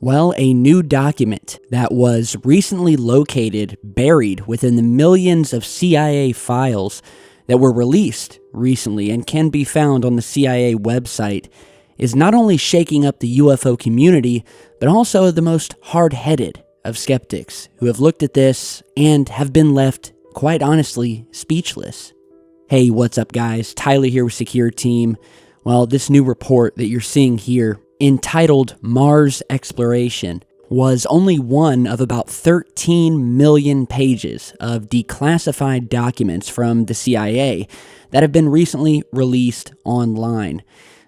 Well, a new document that was recently located, buried within the millions of CIA files that were released recently and can be found on the CIA website, is not only shaking up the UFO community, but also the most hard-headed of skeptics who have looked at this and have been left, quite honestly, speechless. Hey, what's up guys? Tyler here with Secureteam. Well, this new report that you're seeing here, entitled Mars Exploration, was only one of about 13 million pages of declassified documents from the CIA that have been recently released online.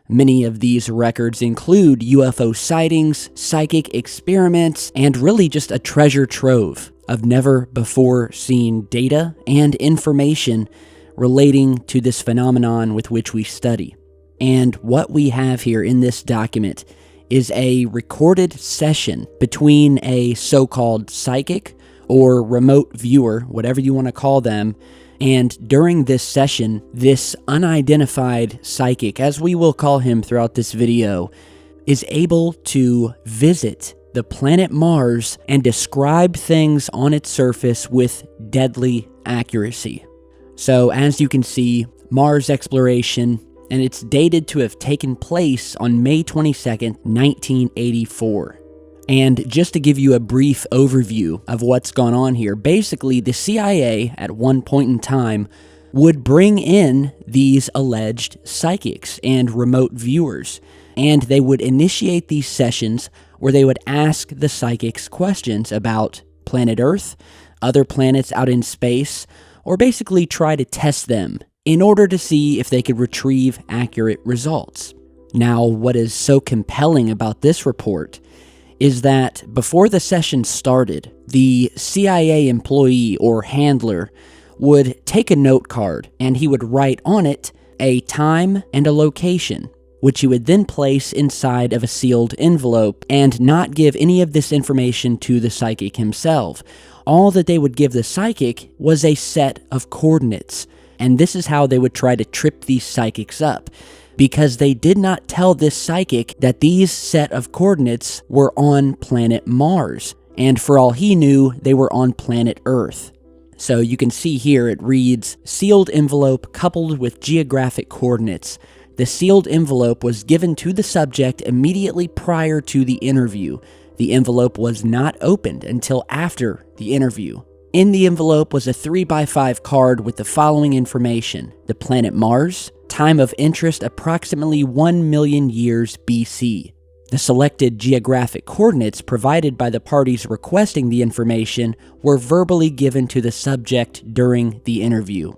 Many of these records include UFO sightings, psychic experiments, and really just a treasure trove of never-before-seen data and information relating to this phenomenon with which we study. And what we have here in this document is a recorded session between a so-called psychic or remote viewer, whatever you want to call them. And during this session, this unidentified psychic, as we will call him throughout this video, is able to visit the planet Mars and describe things on its surface with deadly accuracy. So as you can see, Mars exploration, and it's dated to have taken place on May 22nd, 1984. And just to give you a brief overview of what's gone on here, basically the CIA at one point in time would bring in these alleged psychics and remote viewers, and they would initiate these sessions where they would ask the psychics questions about planet Earth, other planets out in space, or basically try to test them in order to see if they could retrieve accurate results. Now, what is so compelling about this report is that before the session started, the CIA employee or handler would take a note card and he would write on it a time and a location, which he would then place inside of a sealed envelope and not give any of this information to the psychic himself. All that they would give the psychic was a set of coordinates, and this is how they would try to trip these psychics up, because they did not tell this psychic that these set of coordinates were on planet Mars, and for all he knew, they were on planet Earth. So you can see here it reads, sealed envelope coupled with geographic coordinates. The sealed envelope was given to the subject immediately prior to the interview. The envelope was not opened until after the interview. In the envelope was a 3x5 card with the following information: the planet Mars, time of interest approximately 1 million years BC. The selected geographic coordinates provided by the parties requesting the information were verbally given to the subject during the interview.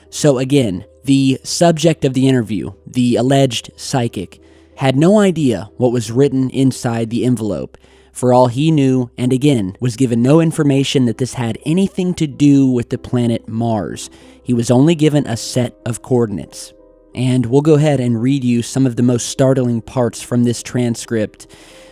So again, the subject of the interview, the alleged psychic, had no idea what was written inside the envelope. For all he knew, and again, was given no information that this had anything to do with the planet Mars. He was only given a set of coordinates. And we'll go ahead and read you some of the most startling parts from this transcript.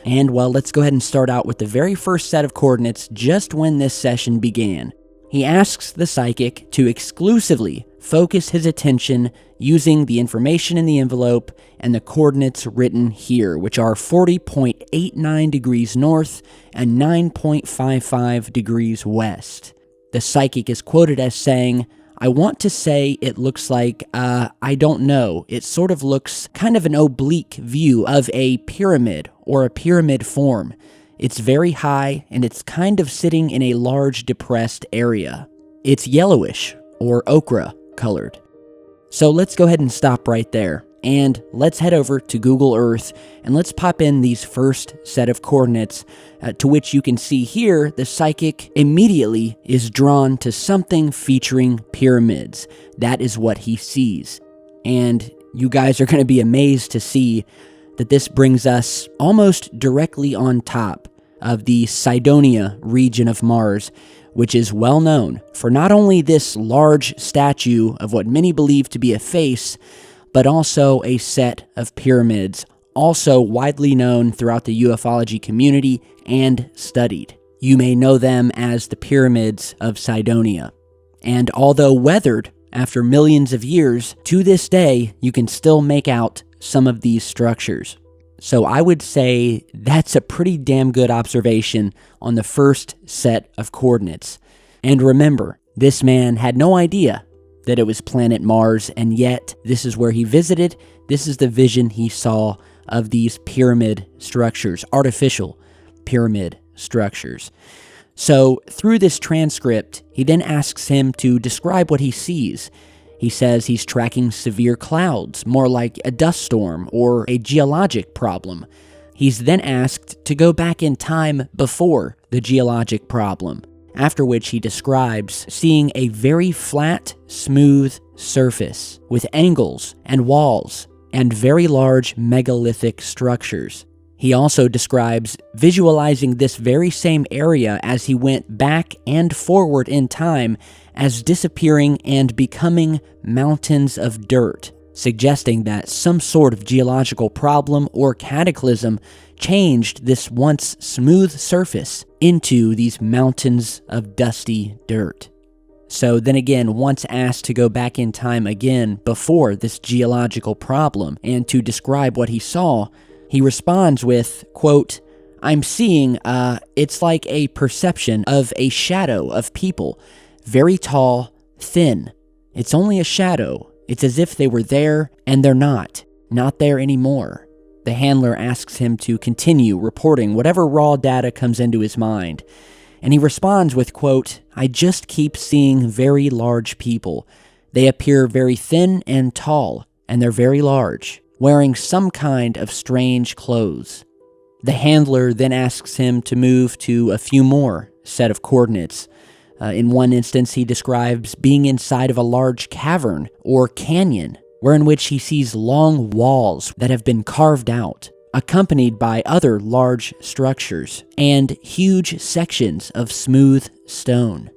And well, let's go ahead and start out with the very first set of coordinates just when this session began. He asks the psychic to exclusively focus his attention using the information in the envelope and the coordinates written here, which are 40.89 degrees north and 9.55 degrees west. The psychic is quoted as saying, I want to say it looks like, I don't know. It sort of looks kind of an oblique view of a pyramid or a pyramid form. It's very high and it's kind of sitting in a large depressed area. It's yellowish or ochre colored. So let's go ahead and stop right there. And let's head over to Google Earth and let's pop in these first set of coordinates, to which you can see here the psychic immediately is drawn to something featuring pyramids. That is what he sees. And you guys are going to be amazed to see that this brings us almost directly on top of the Cydonia region of Mars, which is well known for not only this large statue of what many believe to be a face, but also a set of pyramids, also widely known throughout the ufology community and studied. You may know them as the pyramids of Cydonia. And although weathered after millions of years, to this day, you can still make out some of these structures. So I would say that's a pretty damn good observation on the first set of coordinates. And remember, this man had no idea that it was planet Mars, and yet this is where he visited. This is the vision he saw of these pyramid structures, artificial pyramid structures. So through this transcript, he then asks him to describe what he sees. He says he's tracking severe clouds, more like a dust storm or a geologic problem. He's then asked to go back in time before the geologic problem, after which he describes seeing a very flat, smooth surface with angles and walls and very large megalithic structures. He also describes visualizing this very same area as he went back and forward in time as disappearing and becoming mountains of dirt, suggesting that some sort of geological problem or cataclysm changed this once smooth surface into these mountains of dusty dirt. So then again, once asked to go back in time again before this geological problem and to describe what he saw, he responds with, quote, "I'm seeing, it's like a perception of a shadow of people, very tall, thin. It's only a shadow. It's as if they were there and they're not there anymore." The handler asks him to continue reporting whatever raw data comes into his mind. And he responds with, quote, "I just keep seeing very large people. They appear very thin and tall, and they're very large, wearing some kind of strange clothes." The handler then asks him to move to a few more set of coordinates. In one instance, he describes being inside of a large cavern or canyon, wherein which he sees long walls that have been carved out, accompanied by other large structures and huge sections of smooth stone.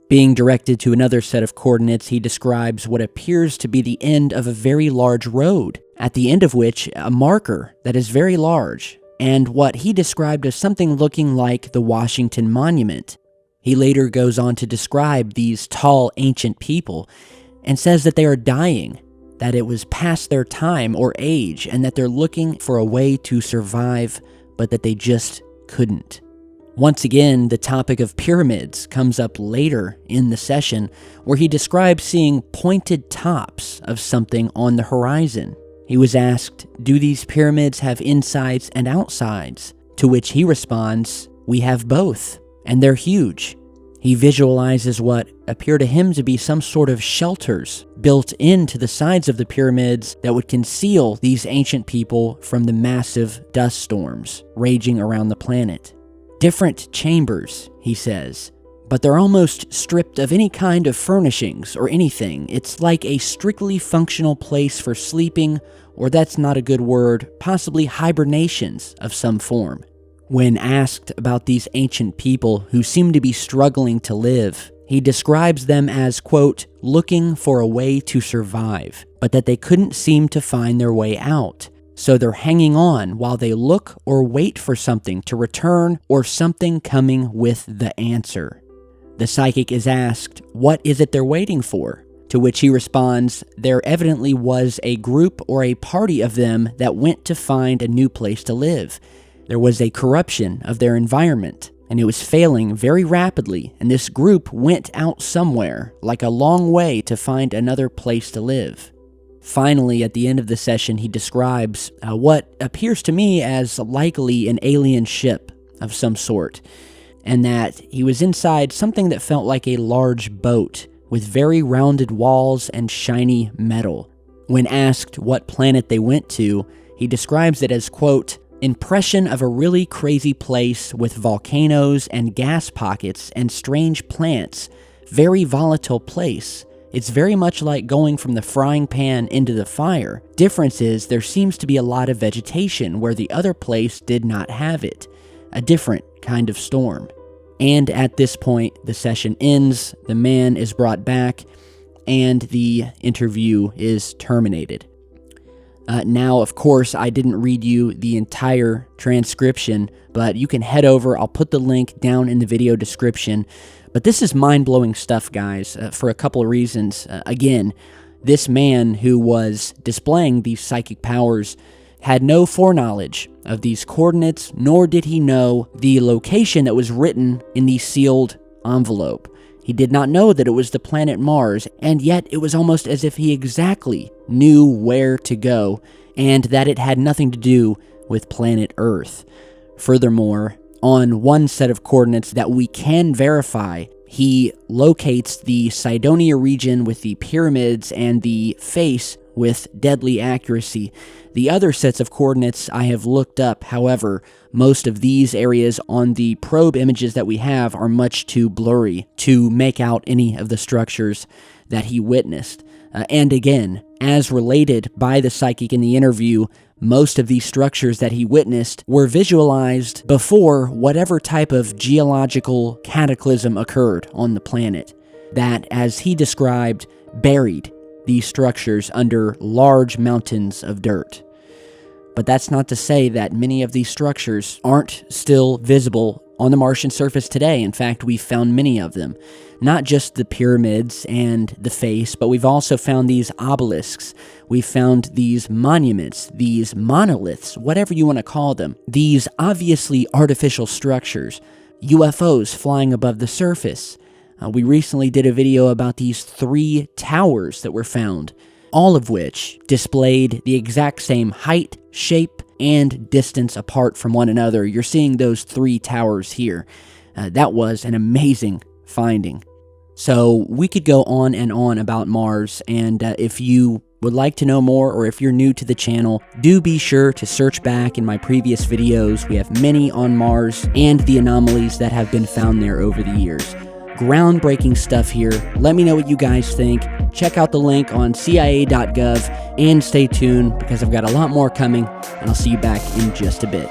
Being directed to another set of coordinates, he describes what appears to be the end of a very large road, at the end of which a marker that is very large, and what he described as something looking like the Washington Monument. He later goes on to describe these tall ancient people and says that they are dying, that it was past their time or age, and that they're looking for a way to survive, but that they just couldn't. Once again, the topic of pyramids comes up later in the session, where he describes seeing pointed tops of something on the horizon. He was asked, "Do these pyramids have insides and outsides?" To which he responds, "We have both, and they're huge." He visualizes what appear to him to be some sort of shelters built into the sides of the pyramids that would conceal these ancient people from the massive dust storms raging around the planet. Different chambers, he says, but they're almost stripped of any kind of furnishings or anything. It's like a strictly functional place for sleeping, or that's not a good word, possibly hibernations of some form. When asked about these ancient people who seem to be struggling to live, he describes them as, quote, "looking for a way to survive, but that they couldn't seem to find their way out. So they're hanging on while they look or wait for something to return or something coming with the answer." The psychic is asked, what is it they're waiting for? To which he responds, there evidently was a group or a party of them that went to find a new place to live. There was a corruption of their environment, and it was failing very rapidly, and this group went out somewhere, like a long way to find another place to live. Finally, at the end of the session, he describes what appears to me as likely an alien ship of some sort, and that he was inside something that felt like a large boat with very rounded walls and shiny metal. When asked what planet they went to, he describes it as, quote, "impression of a really crazy place with volcanoes and gas pockets and strange plants, very volatile place. It's very much like going from the frying pan into the fire. Difference is there seems to be a lot of vegetation where the other place did not have it. A different kind of storm." And at this point, the session ends, the man is brought back, and the interview is terminated. Now, of course, I didn't read you the entire transcription, but you can head over. I'll put the link down in the video description. But this is mind-blowing stuff, guys, for a couple of reasons. Again, this man who was displaying these psychic powers had no foreknowledge of these coordinates, nor did he know the location that was written in the sealed envelope. He did not know that it was the planet Mars, and yet it was almost as if he exactly knew where to go, and that it had nothing to do with planet Earth. Furthermore, on one set of coordinates that we can verify, he locates the Cydonia region with the pyramids and the face with deadly accuracy. The other sets of coordinates I have looked up, however, most of these areas on the probe images that we have are much too blurry to make out any of the structures that he witnessed. And again, as related by the psychic in the interview, most of these structures that he witnessed were visualized before whatever type of geological cataclysm occurred on the planet, that, as he described, buried these structures under large mountains of dirt. But that's not to say that many of these structures aren't still visible on the Martian surface today. In fact, we've found many of them. Not just the pyramids and the face, but we've also found these obelisks. We've found these monuments, these monoliths, whatever you want to call them. These obviously artificial structures, UFOs flying above the surface. We recently did a video about these 3 towers that were found, all of which displayed the exact same height, shape, and distance apart from one another. You're seeing those 3 towers here. That was an amazing finding. So we could go on and on about Mars, and if you would like to know more, or if you're new to the channel, do be sure to search back in my previous videos. We have many on Mars and the anomalies that have been found there over the years. Groundbreaking stuff here. Let me know what you guys think. Check out the link on CIA.gov and stay tuned because I've got a lot more coming, and I'll see you back in just a bit.